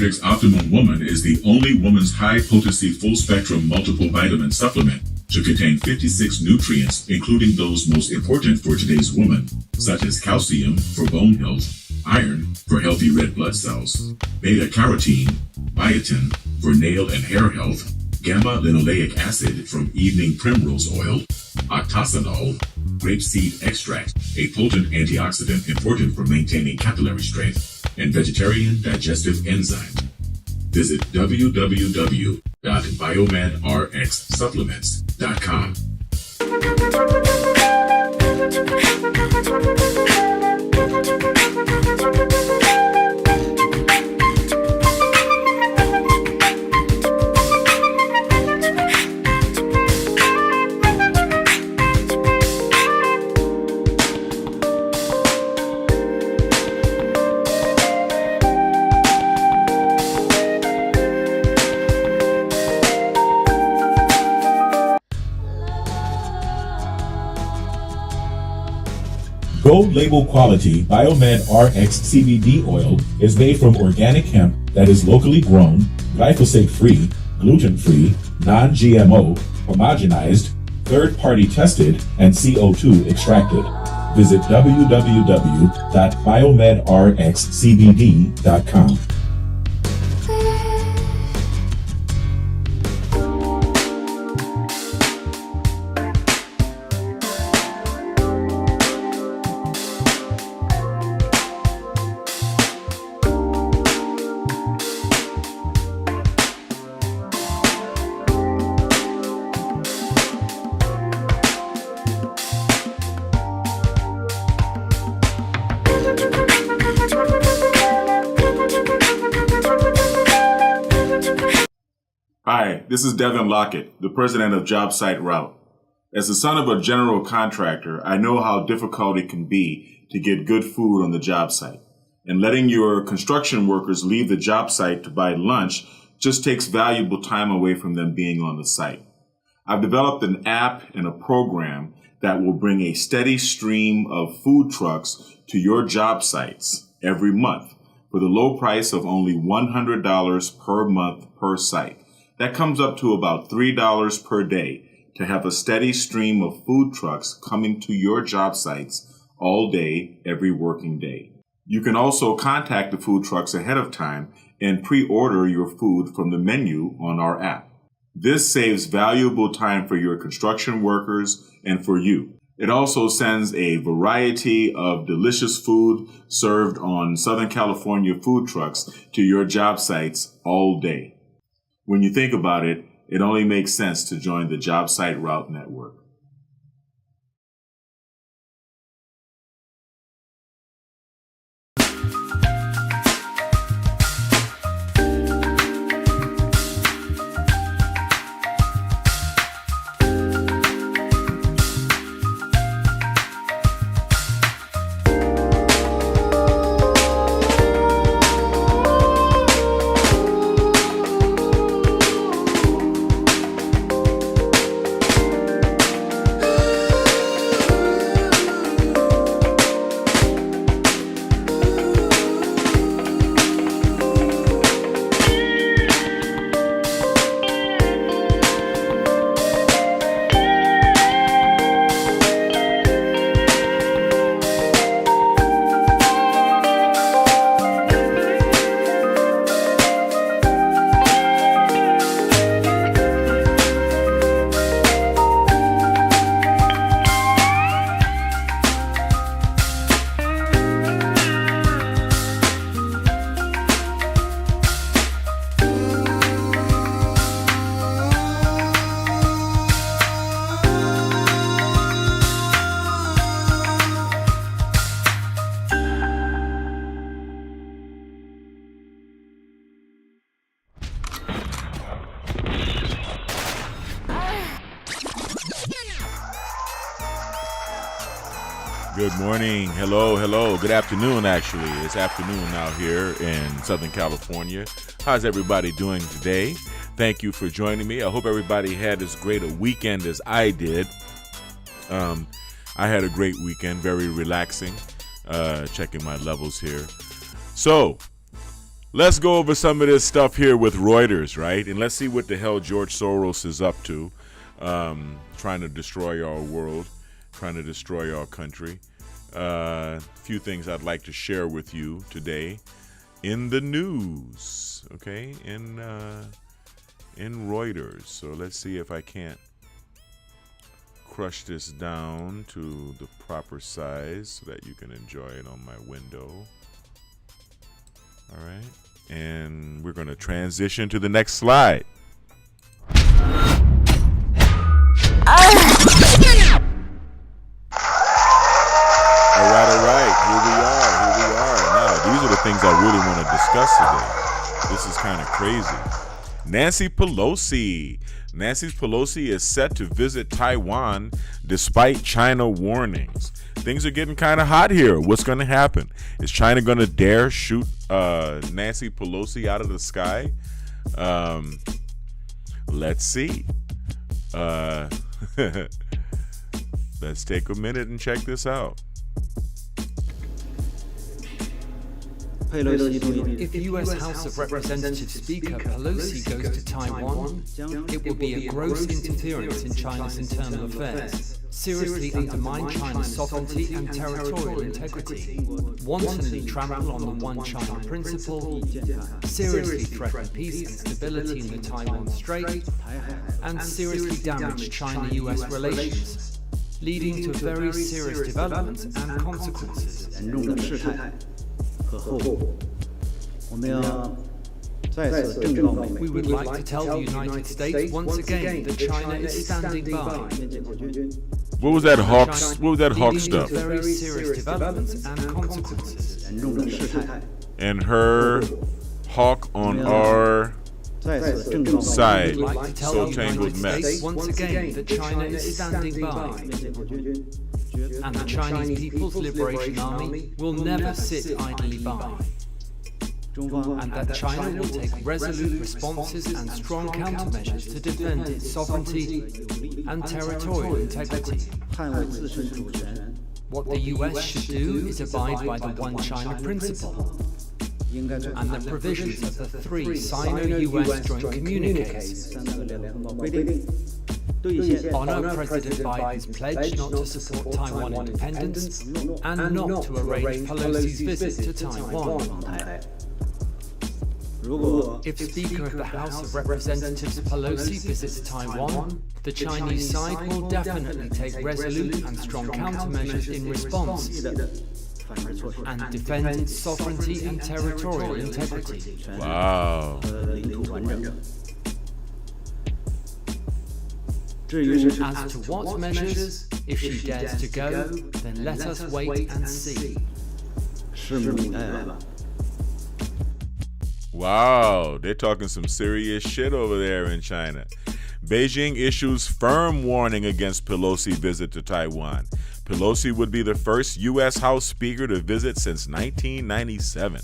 BiomedRx Optimum Woman is the only woman's high-potency full-spectrum multiple vitamin supplement to contain 56 nutrients, including those most important for today's woman, such as calcium for bone health, iron for healthy red blood cells, beta-carotene, biotin for nail and hair health, gamma-linoleic acid from evening primrose oil, octasanol, grapeseed extract, a potent antioxidant important for maintaining capillary strength, and vegetarian digestive enzymes. Visit www.biomedrxsupplements.com. Gold label quality BiomedRx CBD oil is made from organic hemp that is locally grown, glyphosate-free, gluten-free, non-GMO, homogenized, third-party tested, and CO2 extracted. Visit www.biomedrxcbd.com. Hi, this is Devin Lockett, the president of JobSite Route. As the son of a general contractor, I know how difficult it can be to get good food on the job site. And letting your construction workers leave the job site to buy lunch just takes valuable time away from them being on the site. I've developed an app and a program that will bring a steady stream of food trucks to your job sites every month for the low price of only $100 per month per site. That comes up to about $3 per day to have a steady stream of food trucks coming to your job sites all day, every working day. You can also contact the food trucks ahead of time and pre-order your food from the menu on our app. This saves valuable time for your construction workers and for you. It also sends a variety of delicious food served on Southern California food trucks to your job sites all day. When you think about it, it only makes sense to join the JobSite Route Network. Good morning. Hello. Good afternoon, actually. It's afternoon out here in Southern California. How's everybody doing today? Thank you for joining me. I hope everybody had as great a weekend as I did. I had a great weekend, very relaxing. Checking my levels here. So, Let's go over some of this stuff here with Reuters, right? And let's see what the hell George Soros is up to, trying to destroy our world, trying to destroy our country. A few things I'd like to share with you today in the news, okay? In Reuters. So let's see if I can't crush this down to the proper size so that you can enjoy it on my window. All right. And we're going to transition to the next slide. All right. Here we are. Now, these are the things I really want to discuss today. This is kind of crazy. Nancy Pelosi is set to visit Taiwan despite China warnings. Things are getting kind of hot here. What's going to happen? Is China going to dare shoot Nancy Pelosi out of the sky? Let's see. Let's take a minute and check this out. If U.S. House of Representatives Speaker Pelosi goes to Taiwan, it will be a gross interference in China's internal affairs, seriously undermine China's sovereignty and territorial integrity, wantonly trample on the One China principle, seriously threaten peace and stability in the Taiwan Strait, and seriously damage China-U.S. relations, leading to very serious developments and consequences. We would like to tell the United States once again that China is standing by. What was that hawk stuff? Very serious developments and consequences. And her hawk on our side. So tangled mess. Once again that China is standing by. And the Chinese People's Liberation Army will never sit idly by. And that China will take resolute responses and strong countermeasures to defend its sovereignty and territorial integrity. What the US should do is abide by the One China principle and the provisions of the 3 Sino-US joint communiques. Honor President Biden's pledge not to support Taiwan independence and not to arrange Pelosi's visit to Taiwan. If Speaker of the House of Representatives Pelosi visits Taiwan, the Chinese side will definitely take resolute and strong countermeasures in response and defend its sovereignty and territorial integrity. Wow. As to what measures, if she dares to go, then let us wait and see. Wow, they're talking some serious shit over there in China. Beijing issues firm warning against Pelosi visit to Taiwan. Pelosi would be the first U.S. House Speaker to visit since 1997.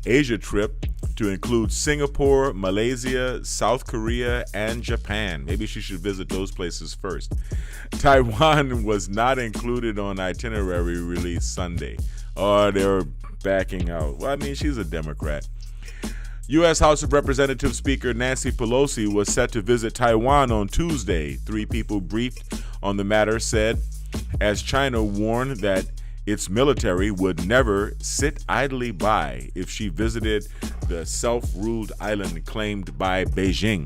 Asia trip to include Singapore, Malaysia, South Korea, and Japan. Maybe she should visit those places first. Taiwan was not included on itinerary released Sunday. Oh, they're backing out. Well, I mean, she's a Democrat. U.S. House of Representatives Speaker Nancy Pelosi was set to visit Taiwan on Tuesday. 3 people briefed on the matter said, as China warned that its military would never sit idly by if she visited the self-ruled island claimed by Beijing.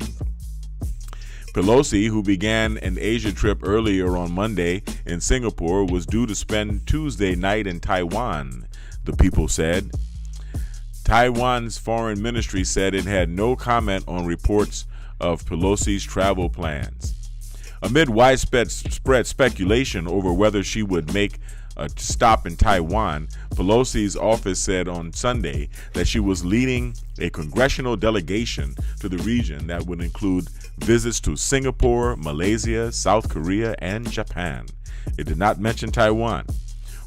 Pelosi, who began an Asia trip earlier on Monday in Singapore, was due to spend Tuesday night in Taiwan, the people said. Taiwan's foreign ministry said it had no comment on reports of Pelosi's travel plans. Amid widespread speculation over whether she would make a stop in Taiwan, Pelosi's office said on Sunday that she was leading a congressional delegation to the region that would include visits to Singapore, Malaysia, South Korea, and Japan. It did not mention Taiwan.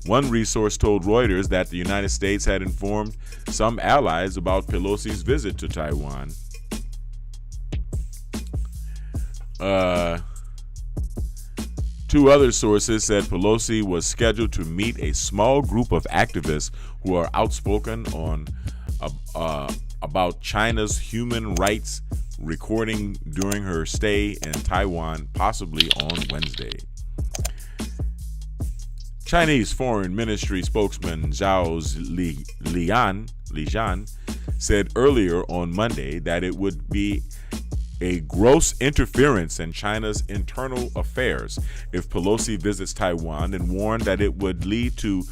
One resource told Reuters that the United States had informed some allies about Pelosi's visit to Taiwan. Two other sources said Pelosi was scheduled to meet a small group of activists who are outspoken on about China's human rights recording during her stay in Taiwan, possibly on Wednesday. Chinese Foreign Ministry spokesman Zhao Lijian said earlier on Monday that it would be a gross interference in China's internal affairs if Pelosi visits Taiwan, and warned that it would lead to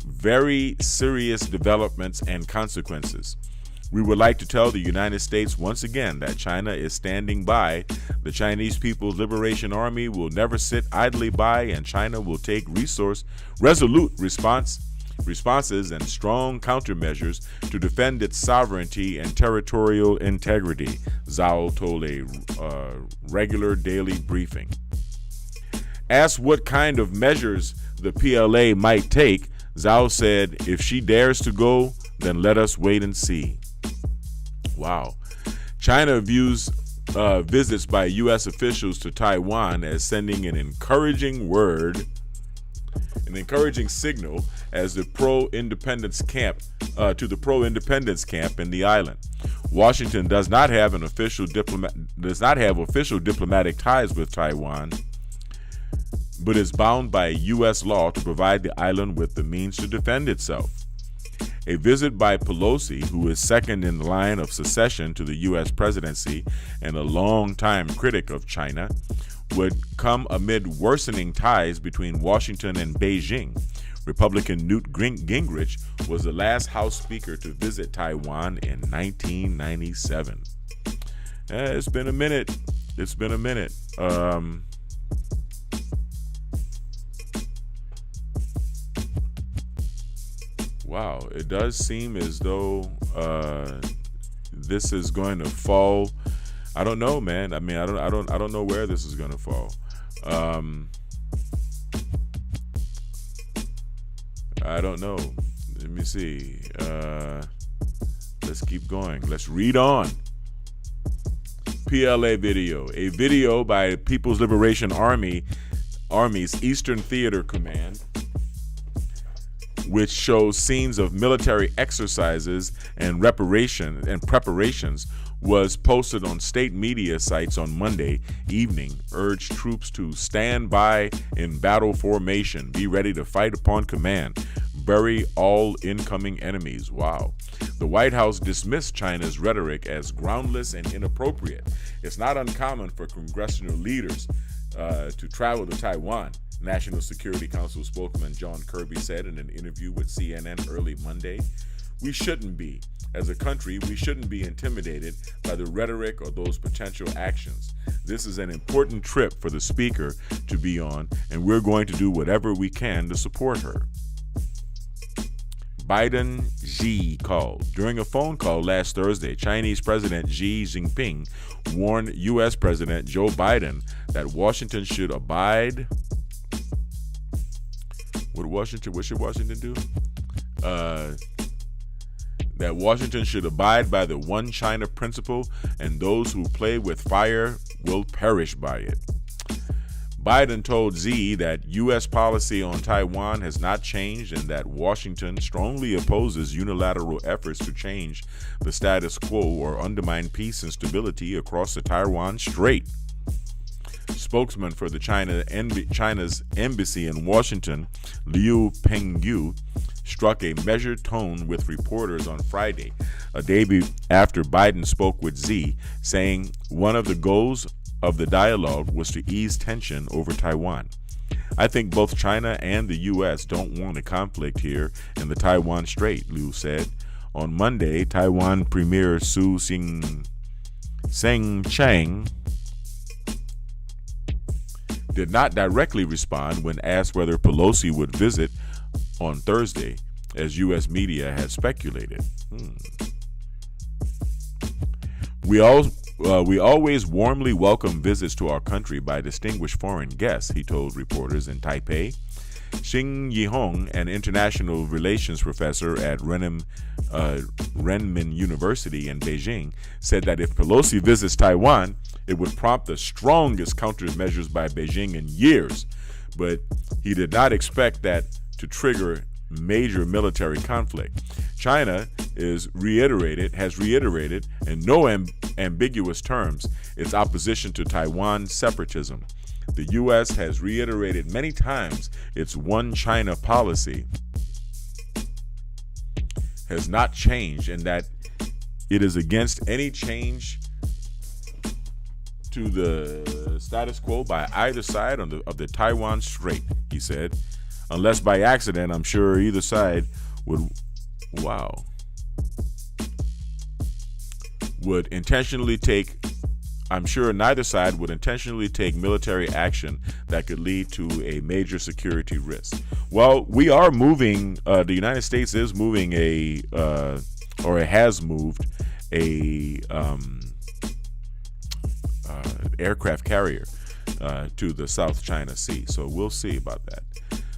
very serious developments and consequences. We would like to tell the United States once again that China is standing by. The Chinese People's Liberation Army will never sit idly by, and China will take resolute responses and strong countermeasures to defend its sovereignty and territorial integrity, Zhao told a regular daily briefing. Asked what kind of measures the PLA might take, Zhao said, "If she dares to go, then let us wait and see." Wow. China views visits by U.S. officials to Taiwan as sending an encouraging signal as the pro-independence camp in the island. Washington does not have official diplomatic ties with Taiwan, but is bound by U.S. law to provide the island with the means to defend itself. A visit by Pelosi, who is second in line of succession to the U.S. presidency and a longtime critic of China, would come amid worsening ties between Washington and Beijing. Republican Newt Gingrich was the last House Speaker to visit Taiwan in 1997. It's been a minute. Wow, it does seem as though this is going to fall. I don't know, man. I mean, I don't know where this is going to fall. I don't know. Let me see. Let's keep going. Let's read on. PLA video. A video by People's Liberation Army's Eastern Theater Command, which shows scenes of military exercises and preparations, was posted on state media sites on Monday evening, urged troops to stand by in battle formation, be ready to fight upon command, bury all incoming enemies. Wow. The White House dismissed China's rhetoric as groundless and inappropriate. It's not uncommon for congressional leaders to travel to Taiwan, National Security Council spokesman John Kirby said in an interview with CNN early Monday. We shouldn't be. As a country, we shouldn't be intimidated by the rhetoric or those potential actions. This is an important trip for the Speaker to be on, and we're going to do whatever we can to support her. Biden-Xi called. During a phone call last Thursday, Chinese President Xi Jinping warned U.S. President Joe Biden that Washington should abide. What should Washington do? That Washington should abide by the one China principle, and those who play with fire will perish by it. Biden told Xi that U.S. policy on Taiwan has not changed and that Washington strongly opposes unilateral efforts to change the status quo or undermine peace and stability across the Taiwan Strait. Spokesman for the China's embassy in Washington, Liu Pengyu, struck a measured tone with reporters on Friday, a day after Biden spoke with Xi, saying one of the goals of the dialogue was to ease tension over Taiwan. I think both China and the U.S. don't want a conflict here in the Taiwan Strait, Liu said. On Monday, Taiwan Premier Su Tseng-Chang did not directly respond when asked whether Pelosi would visit on Thursday, as U.S. media had speculated. We always warmly welcome visits to our country by distinguished foreign guests, he told reporters in Taipei. Xing Yihong, an international relations professor at Renmin University in Beijing, said that if Pelosi visits Taiwan, it would prompt the strongest countermeasures by Beijing in years, but he did not expect that to trigger major military conflict. China has reiterated in no ambiguous terms its opposition to Taiwan separatism. The U.S. has reiterated many times its one China policy has not changed, and that it is against any change to the status quo by either side of the Taiwan Strait, he said. Unless by accident, I'm sure either side would intentionally take neither side would intentionally take military action that could lead to a major security risk. Well, we are moving, the United States is moving or it has moved a aircraft carrier to the South China Sea. So we'll see about that.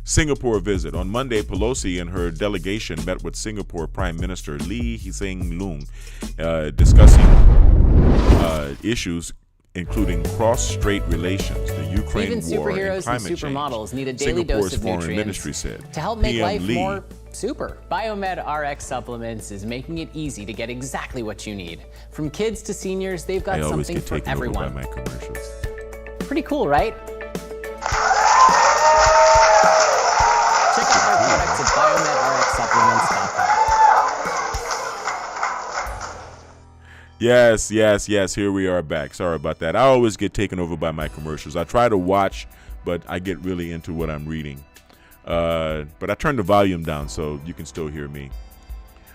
Singapore visit. On Monday, Pelosi and her delegation met with Singapore Prime Minister Lee Hsien Loong, discussing issues including cross-strait relations, the Ukraine Even war, superheroes and climate and supermodels change. need a daily Singapore's dose of foreign nutrients ministry said. to help make PM life Lee, more super. BiomedRx Supplements is making it easy to get exactly what you need. From kids to seniors, they've got I always something get for taken over everyone. by my commercials. Pretty cool, right? Check out our products at BiomedRxSupplements.com. Yes, here we are back. Sorry about that. I always get taken over by my commercials. I try to watch, but I get really into what I'm reading. But I turned the volume down so you can still hear me.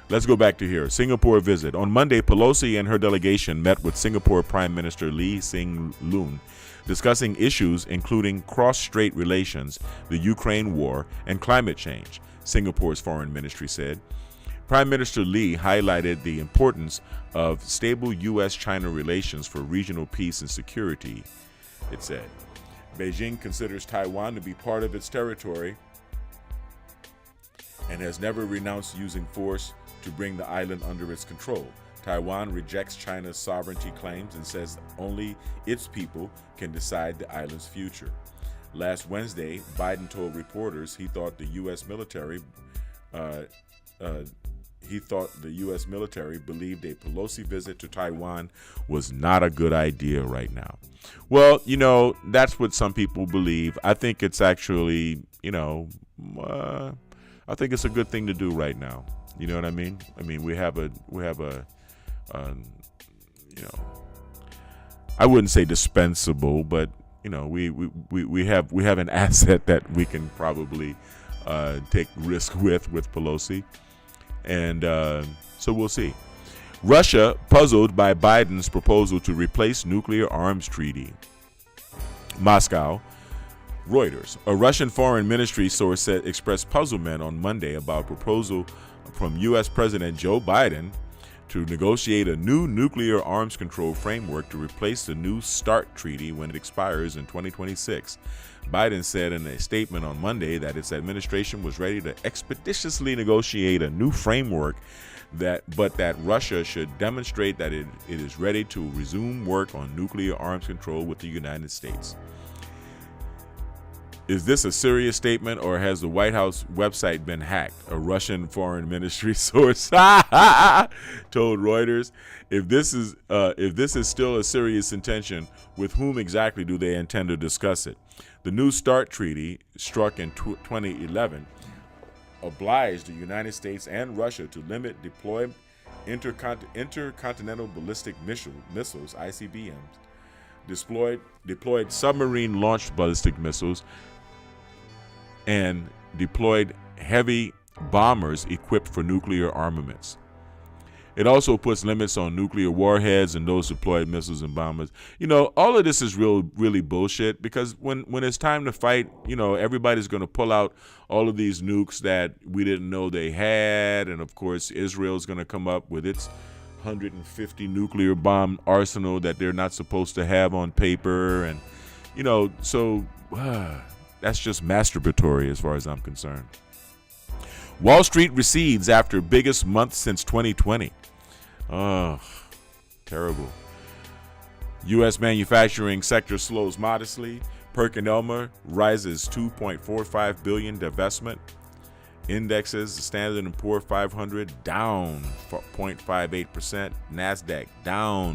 Let's go back to here. Singapore visit. On Monday, Pelosi and her delegation met with Singapore Prime Minister Lee Hsien Loong, discussing issues including cross-strait relations, the Ukraine war, and climate change, Singapore's foreign ministry said. Prime Minister Lee highlighted the importance of stable U.S.-China relations for regional peace and security, it said. Beijing considers Taiwan to be part of its territory and has never renounced using force to bring the island under its control. Taiwan rejects China's sovereignty claims and says only its people can decide the island's future. Last Wednesday, Biden told reporters he thought the U.S. military believed a Pelosi visit to Taiwan was not a good idea right now. Well, that's what some people believe. I think it's actually, I think it's a good thing to do right now. You know what I mean? I mean, we have a I wouldn't say dispensable, but we have an asset that we can probably take risk with Pelosi. And so we'll see. Russia puzzled by Biden's proposal to replace nuclear arms treaty. Moscow. Reuters. A Russian foreign ministry source said expressed puzzlement on Monday about proposal from U.S. President Joe Biden to negotiate a new nuclear arms control framework to replace the New START treaty when it expires in 2026. Biden said in a statement on Monday that its administration was ready to expeditiously negotiate a new framework, but that Russia should demonstrate that it is ready to resume work on nuclear arms control with the United States. Is this a serious statement, or has the White House website been hacked? A Russian foreign ministry source told Reuters. If this is still a serious intention, with whom exactly do they intend to discuss it? The New START treaty, struck in 2011, obliged the United States and Russia to limit deployed intercontinental ballistic missiles, ICBMs, deployed submarine-launched ballistic missiles, and deployed heavy bombers equipped for nuclear armaments. It also puts limits on nuclear warheads and those deployed missiles and bombers. All of this is really bullshit, because when it's time to fight, everybody's going to pull out all of these nukes that we didn't know they had. And of course, Israel's going to come up with its 150 nuclear bomb arsenal that they're not supposed to have on paper. And, so that's just masturbatory as far as I'm concerned. Wall Street recedes after biggest month since 2020. Oh, terrible. U.S. manufacturing sector slows modestly. PerkinElmer rises $2.45 billion divestment. Indexes, the Standard & Poor 500 down 0.58%, NASDAQ down